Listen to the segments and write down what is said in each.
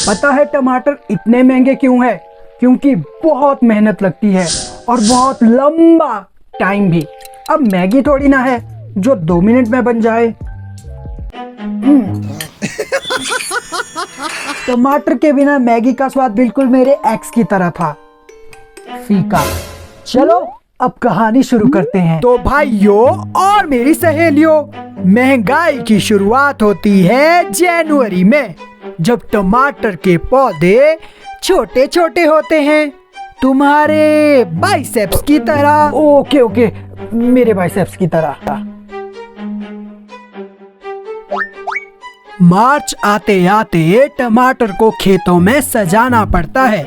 पता है टमाटर इतने महंगे क्यों है? क्योंकि बहुत मेहनत लगती है और बहुत लंबा टाइम भी। अब मैगी थोड़ी ना है जो 2 मिनट में बन जाए। टमाटर के बिना मैगी का स्वाद बिल्कुल मेरे एक्स की तरह था, फीका। चलो अब कहानी शुरू करते हैं। तो भाइयों और मेरी सहेलियों, महंगाई की शुरुआत होती है जनवरी में, जब टमाटर के पौधे छोटे छोटे होते हैं, तुम्हारे बाइसेप्स की तरह। ओके, मेरे बाइसेप्स की तरह। मार्च आते आते टमाटर को खेतों में सजाना पड़ता है,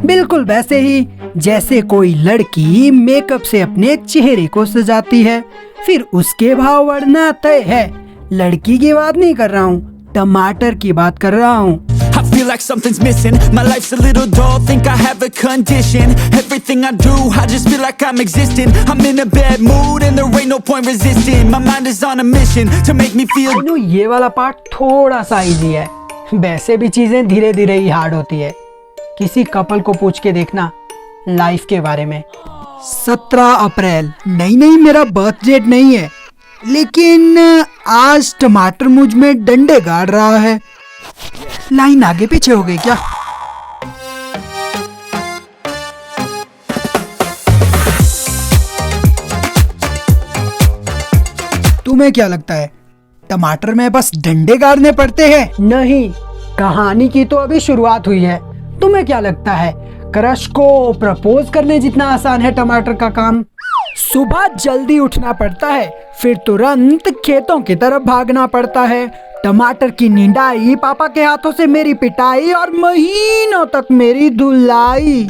बिल्कुल वैसे ही जैसे कोई लड़की मेकअप से अपने चेहरे को सजाती है। फिर उसके भाव बढ़ना तय है। लड़की की बात नहीं कर रहा हूँ, टमाटर की बात कर रहा हूँ। I feel like something's missing. My life's a little dull, think I have a condition. Everything I do, I just feel like I'm existing. I'm in a bad mood and there ain't no point resisting. My mind is on a mission to make me feel. ये वाला part थोड़ा सा easy है। वैसे भी चीजें धीरे धीरे ही हार्ड होती है। किसी कपल को पूछ के देखना लाइफ के बारे में। 17 अप्रैल नहीं, मेरा बर्थ डेट नहीं है, लेकिन आज टमाटर मुझ में डंडे गाड़ रहा है। लाइन आगे पीछे हो गई क्या? तुम्हें क्या लगता है टमाटर में बस डंडे गाड़ने पड़ते हैं? नहीं, कहानी की तो अभी शुरुआत हुई है। तुम्हें क्या लगता है क्रश को प्रपोज करने जितना आसान है टमाटर का काम? सुबह जल्दी उठना पड़ता है, फिर तुरंत खेतों की तरफ भागना पड़ता है। टमाटर की निंदाई, पापा के हाथों से मेरी पिटाई और महीनों तक मेरी धुलाई।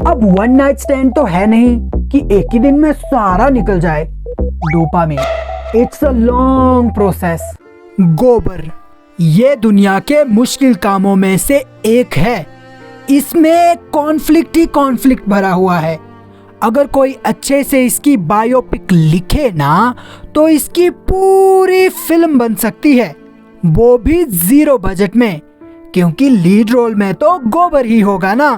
अब वन नाइट स्टैंड तो है नहीं कि एक ही दिन में सारा निकल जाए। Dopamine, it's a long process. गोबर ये दुनिया के मुश्किल कामों में से एक है। इसमें कॉन्फ्लिक्ट ही कॉन्फ्लिक्ट भरा हुआ है। अगर कोई अच्छे से इसकी बायोपिक लिखे ना तो इसकी पूरी फिल्म बन सकती है, वो भी 0 बजट में, क्योंकि लीड रोल में तो गोबर ही होगा ना।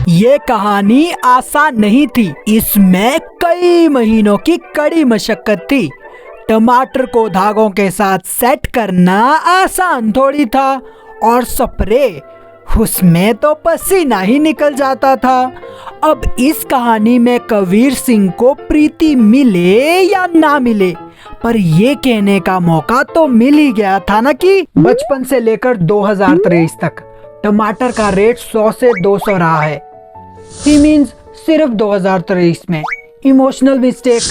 ये कहानी आसान नहीं थी, इसमें कई महीनों की कड़ी मशक्कत थी। टमाटर को धागों के साथ सेट करना आसान थोड़ी था, और स्प्रे, उसमें तो पसीना ही निकल जाता था। अब इस कहानी में कबीर सिंह को प्रीति मिले या ना मिले, पर ये कहने का मौका तो मिल ही गया था ना कि बचपन से लेकर 2023 तक टमाटर का रेट 100 से 200 रहा है। ही मीन्स सिर्फ 2023 में। इमोशनल मिस्टेक,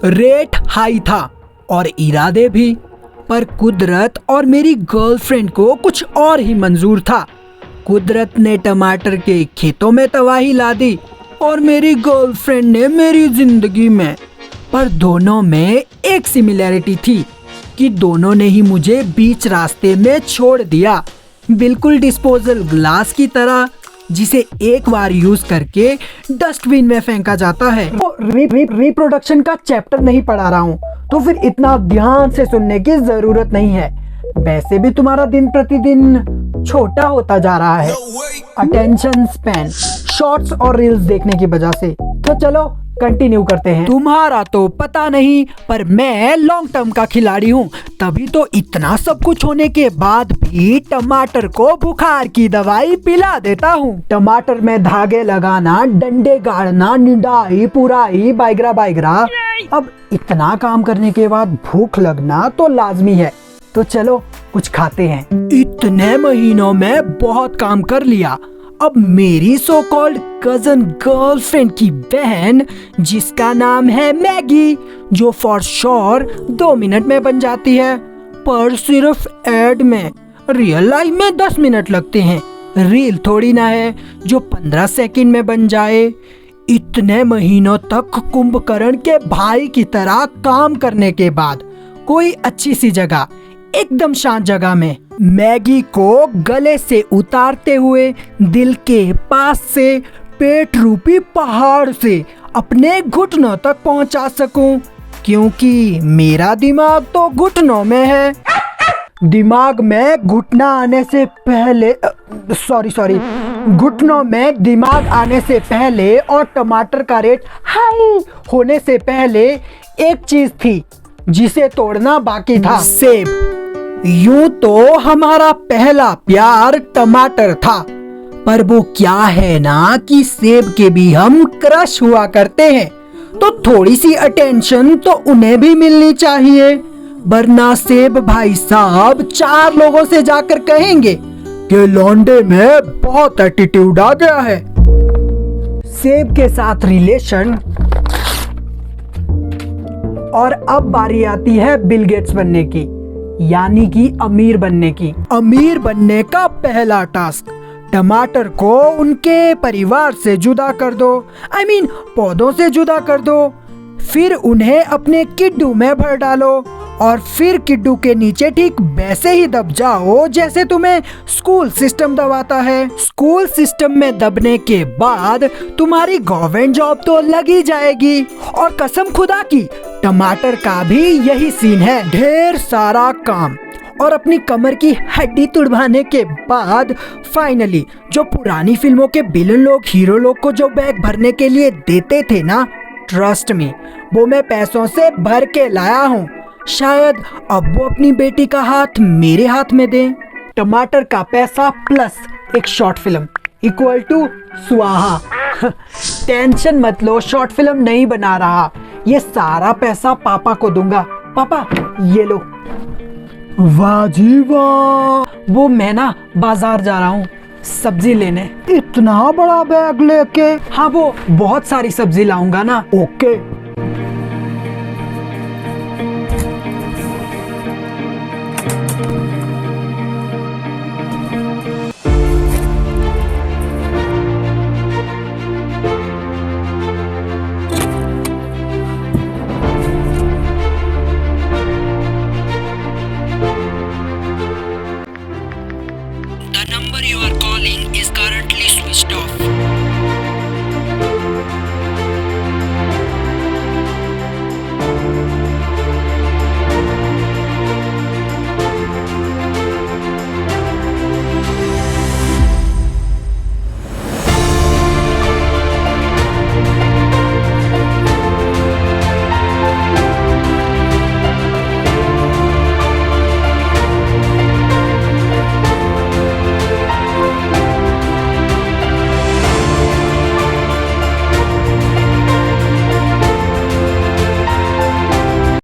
रेट हाई था और इरादे भी, पर कुदरत और मेरी गर्लफ्रेंड को कुछ और ही मंजूर था। कुदरत ने टमाटर के खेतों में तबाही ला दी और मेरी गर्लफ्रेंड ने मेरी जिंदगी में। पर दोनों में एक सिमिलैरिटी थी कि दोनों ने ही मुझे बीच रास्ते में छोड़ दिया, बिल्कुल डिस्पोजल ग्लास की तरह, जिसे एक बार यूज करके डस्टबिन में फेंका जाता है। तो रिप्रोडक्शन का चैप्टर नहीं पढ़ा रहा हूँ, तो फिर इतना ध्यान से सुनने की जरूरत नहीं है। वैसे भी तुम्हारा दिन प्रतिदिन छोटा होता जा रहा है, अटेंशन स्पैन, शॉर्ट्स और रील्स देखने की वजह से। तो चलो कंटिन्यू करते हैं। तुम्हारा तो पता नहीं, पर मैं लॉन्ग टर्म का खिलाड़ी हूँ, तभी तो इतना सब कुछ होने के बाद भी टमाटर को बुखार की दवाई पिला देता हूँ। टमाटर में धागे लगाना, डंडे गाड़ना, निंदाई, पुराई, बाइगरा। अब इतना काम करने के बाद भूख लगना तो लाजमी है, तो चलो कुछ खाते हैं। इतने महीनों में बहुत काम कर लिया। अब मेरी सो कॉल्ड कजन गर्लफ्रेंड की बहन, जिसका नाम है मैगी, जो फॉर श्योर 2 मिनट में बन जाती है, पर सिर्फ एड में। रियल लाइफ में 10 मिनट लगते हैं। रील थोड़ी ना है जो 15 सेकंड में बन जाए। इतने महीनों तक कुंभकर्ण के भाई की तरह काम करने के बाद कोई अच्छी सी जगह एकदम शांत जगह में मैगी को गले से उतारते हुए दिल के पास से पेट रूपी पहाड़ से अपने घुटनों तक पहुंचा सकूं, क्योंकि मेरा दिमाग तो घुटनों में है। दिमाग में घुटना आने से पहले सॉरी घुटनों में दिमाग आने से पहले और टमाटर का रेट हाई होने से पहले एक चीज थी जिसे तोड़ना बाकी था, सेब। यूं तो हमारा पहला प्यार टमाटर था, पर वो क्या है ना कि सेब के भी हम क्रश हुआ करते हैं, तो थोड़ी सी अटेंशन तो उन्हें भी मिलनी चाहिए, वरना सेब भाई साहब 4 लोगों से जाकर कहेंगे कि लौंडे में बहुत एटीट्यूड आ गया है। सेब के साथ रिलेशन। और अब बारी आती है बिल गेट्स बनने की, यानी कि अमीर बनने की। अमीर बनने का पहला टास्क, टमाटर को उनके परिवार से जुदा कर दो, पौधों से जुदा कर दो, फिर उन्हें अपने किड्डू में भर डालो और फिर किड्डू के नीचे ठीक वैसे ही दब जाओ जैसे तुम्हें स्कूल सिस्टम दबाता है। स्कूल सिस्टम में दबने के बाद तुम्हारी गवर्नमेंट जॉब तो लग ही जाएगी। और कसम खुदा की टमाटर का भी यही सीन है, ढेर सारा काम और अपनी कमर की हड्डी तुड़वाने के बाद फाइनली जो पुरानी फिल्मों के विलन लोग हीरो लोग को जो बैग भरने के लिए देते थे ना, ट्रस्ट मी वो मैं पैसों से भर के लाया हूँ। शायद अब वो अपनी बेटी का हाथ मेरे हाथ में दें। टमाटर का पैसा प्लस एक शॉर्ट फिल्म इक्वल टू स्वाहा। टेंशन मत लो, शॉर्ट फिल्म नहीं बना रहा, ये सारा पैसा पापा को दूंगा। पापा ये लो। वाह जी वाह। वो मैं ना बाजार जा रहा हूँ सब्जी लेने। इतना बड़ा बैग लेके? हाँ वो बहुत सारी सब्जी लाऊंगा ना। ओके।